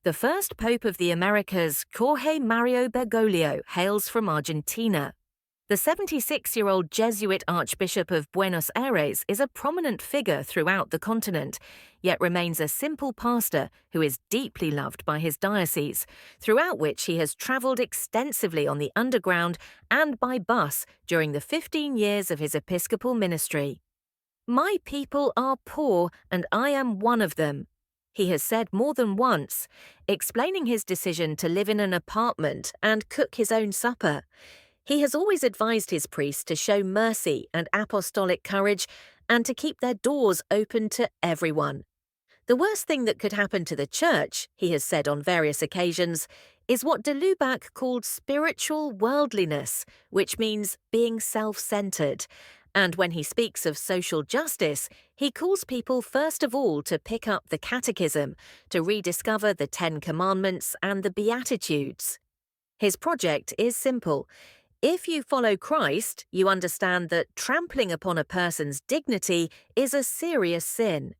The first pope of the Americas, Jorge Mario Bergoglio, hails from Argentina. The 76-year-old Jesuit Archbishop of Buenos Aires is a prominent figure throughout the continent, yet remains a simple pastor who is deeply loved by his diocese, throughout which he has travelled extensively on the underground and by bus during the 15 years of his episcopal ministry. "My people are poor, and I am one of them," he has said more than once, explaining his decision to live in an apartment and cook his own supper. He has always advised his priests to show mercy and apostolic courage and to keep their doors open to everyone. "The worst thing that could happen to the church," he has said on various occasions, is what de Lubac called spiritual worldliness, which means being self-centered. And when he speaks of social justice, he calls people first of all to pick up the Catechism, to rediscover the Ten Commandments and the Beatitudes. His project is simple. If you follow Christ, you understand that trampling upon a person's dignity is a serious sin.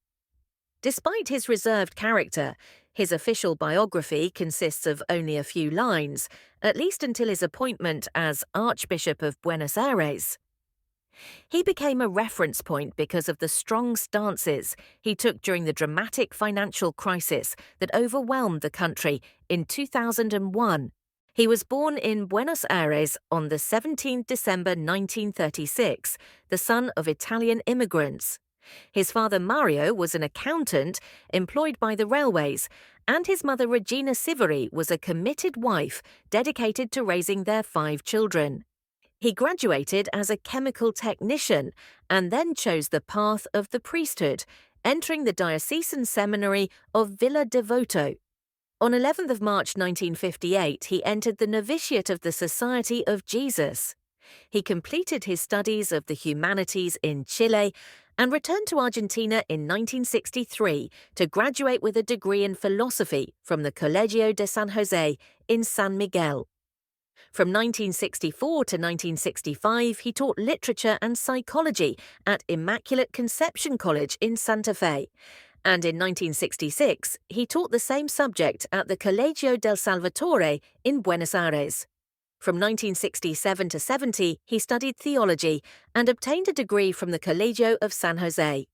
Despite his reserved character, his official biography consists of only a few lines, at least until his appointment as Archbishop of Buenos Aires. He became a reference point because of the strong stances he took during the dramatic financial crisis that overwhelmed the country in 2001. He was born in Buenos Aires on the 17th December 1936, the son of Italian immigrants. His father Mario was an accountant employed by the railways, and his mother Regina Siveri was a committed wife dedicated to raising their 5 children. He graduated as a chemical technician and then chose the path of the priesthood, entering the diocesan seminary of Villa Devoto. On 11th of March 1958, he entered the novitiate of the Society of Jesus. He completed his studies of the humanities in Chile and returned to Argentina in 1963 to graduate with a degree in philosophy from the Colegio de San Jose in San Miguel. From 1964 to 1965, he taught literature and psychology at Immaculate Conception College in Santa Fe. And in 1966, he taught the same subject at the Colegio del Salvatore in Buenos Aires. From 1967 to 70, he studied theology and obtained a degree from the Colegio of San Jose.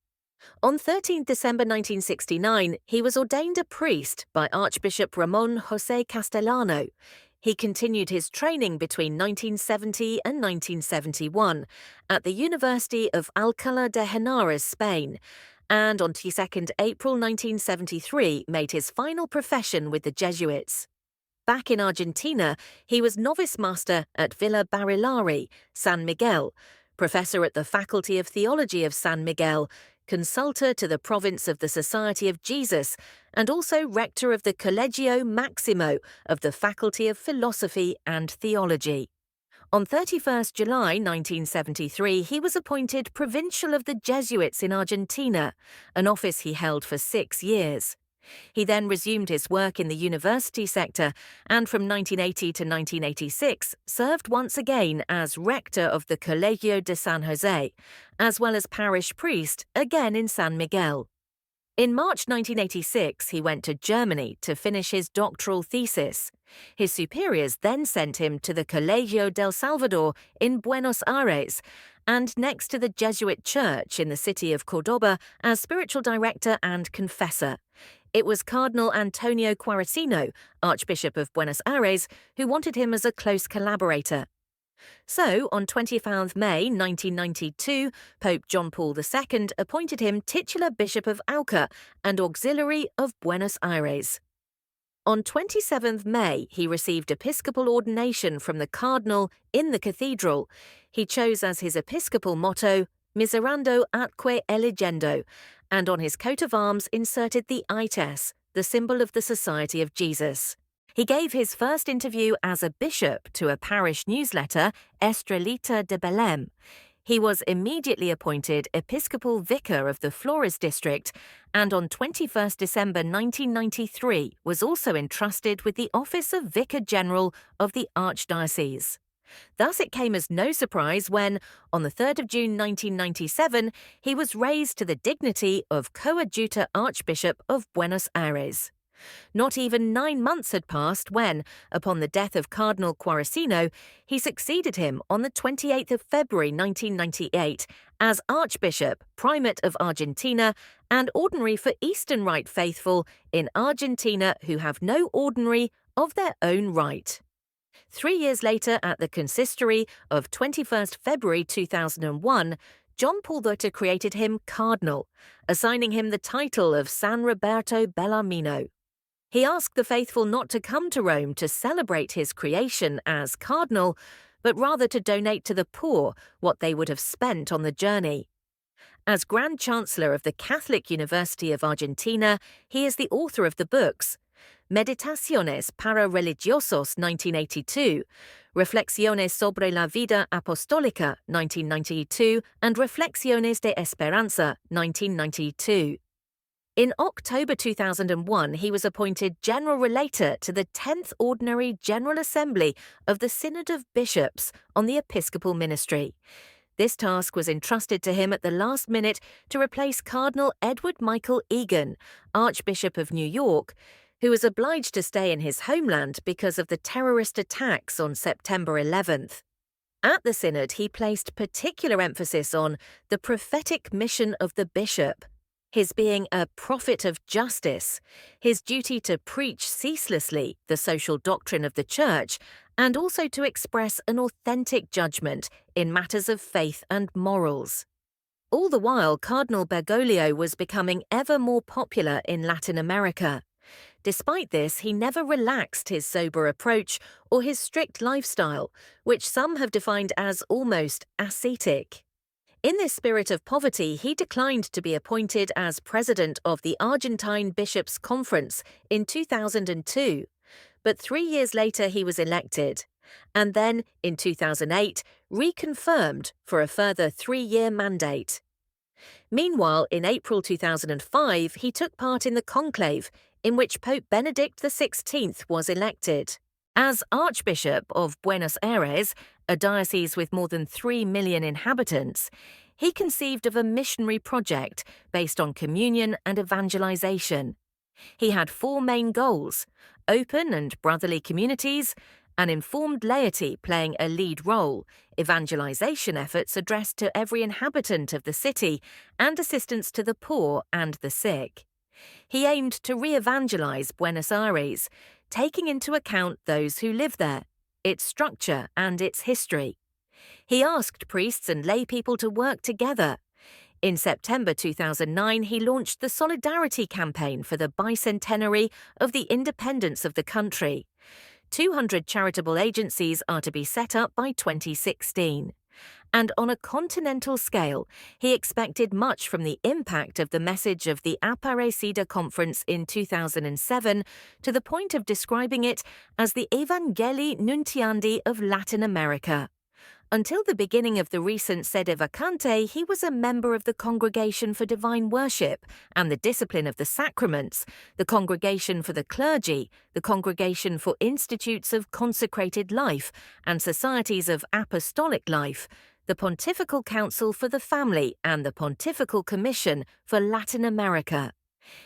On 13 December 1969, he was ordained a priest by Archbishop Ramon José Castellano. He continued his training between 1970 and 1971 at the University of Alcalá de Henares, Spain, and on 22 April 1973 made his final profession with the Jesuits. Back in Argentina, he was novice master at Villa Barilari, San Miguel, professor at the Faculty of Theology of San Miguel, consultor to the province of the Society of Jesus, and also rector of the Collegio Maximo of the Faculty of Philosophy and Theology. On 31 July 1973, he was appointed Provincial of the Jesuits in Argentina, an office he held for 6 years. He then resumed his work in the university sector and from 1980 to 1986 served once again as rector of the Colegio de San Jose, as well as parish priest, again in San Miguel. In March 1986, he went to Germany to finish his doctoral thesis. His superiors then sent him to the Colegio del Salvador in Buenos Aires and next to the Jesuit church in the city of Córdoba as spiritual director and confessor. It was Cardinal Antonio Quaresino, Archbishop of Buenos Aires, who wanted him as a close collaborator. So, on 25 May 1992, Pope John Paul II appointed him titular Bishop of Auca and Auxiliary of Buenos Aires. On 27 May, he received episcopal ordination from the cardinal in the cathedral. He chose as his episcopal motto, Miserando atque eligendo, and on his coat of arms inserted the ites, the symbol of the Society of Jesus. He gave his first interview as a bishop to a parish newsletter, Estrelita de Belém. He was immediately appointed Episcopal Vicar of the Flores district and on 21 December 1993 was also entrusted with the office of Vicar General of the Archdiocese. Thus it came as no surprise when, on the 3rd of June 1997, he was raised to the dignity of Coadjutor Archbishop of Buenos Aires. Not even 9 months had passed when, upon the death of Cardinal Quaresino, he succeeded him on the 28th of February 1998 as Archbishop, Primate of Argentina, and ordinary for Eastern Rite faithful in Argentina who have no ordinary of their own right. 3 years later, at the consistory of 21st February 2001, John Paul II created him Cardinal, assigning him the title of San Roberto Bellarmino. He asked the faithful not to come to Rome to celebrate his creation as Cardinal, but rather to donate to the poor what they would have spent on the journey. As Grand Chancellor of the Catholic University of Argentina, he is the author of the books Meditaciones para Religiosos 1982, Reflexiones sobre la Vida Apostólica 1992, and Reflexiones de Esperanza 1992. In October 2001, he was appointed General Relator to the 10th Ordinary General Assembly of the Synod of Bishops on the Episcopal Ministry. This task was entrusted to him at the last minute to replace Cardinal Edward Michael Egan, Archbishop of New York, who was obliged to stay in his homeland because of the terrorist attacks on September 11th. At the Synod, he placed particular emphasis on the prophetic mission of the bishop, his being a prophet of justice, his duty to preach ceaselessly the social doctrine of the Church, and also to express an authentic judgment in matters of faith and morals. All the while, Cardinal Bergoglio was becoming ever more popular in Latin America. Despite this, he never relaxed his sober approach or his strict lifestyle, which some have defined as almost ascetic. In this spirit of poverty, he declined to be appointed as president of the Argentine Bishops' Conference in 2002, but 3 years later he was elected, and then, in 2008, reconfirmed for a further 3-year mandate. Meanwhile, in April 2005, he took part in the conclave in which Pope Benedict XVI was elected. As Archbishop of Buenos Aires, a diocese with more than 3 million inhabitants, he conceived of a missionary project based on communion and evangelization. He had 4 main goals: open and brotherly communities, an informed laity playing a lead role, evangelization efforts addressed to every inhabitant of the city, and assistance to the poor and the sick. He aimed to re-evangelize Buenos Aires, taking into account those who live there, its structure and its history. He asked priests and lay people to work together. In September 2009, he launched the Solidarity Campaign for the bicentenary of the independence of the country. 200 charitable agencies are to be set up by 2016. And on a continental scale, he expected much from the impact of the message of the Aparecida Conference in 2007 to the point of describing it as the Evangelii Nuntiandi of Latin America. Until the beginning of the recent Sede Vacante, he was a member of the Congregation for Divine Worship and the Discipline of the Sacraments, the Congregation for the Clergy, the Congregation for Institutes of Consecrated Life and Societies of Apostolic Life, the Pontifical Council for the Family and the Pontifical Commission for Latin America.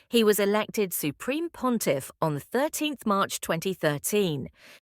He was elected Supreme Pontiff on 13 March 2013.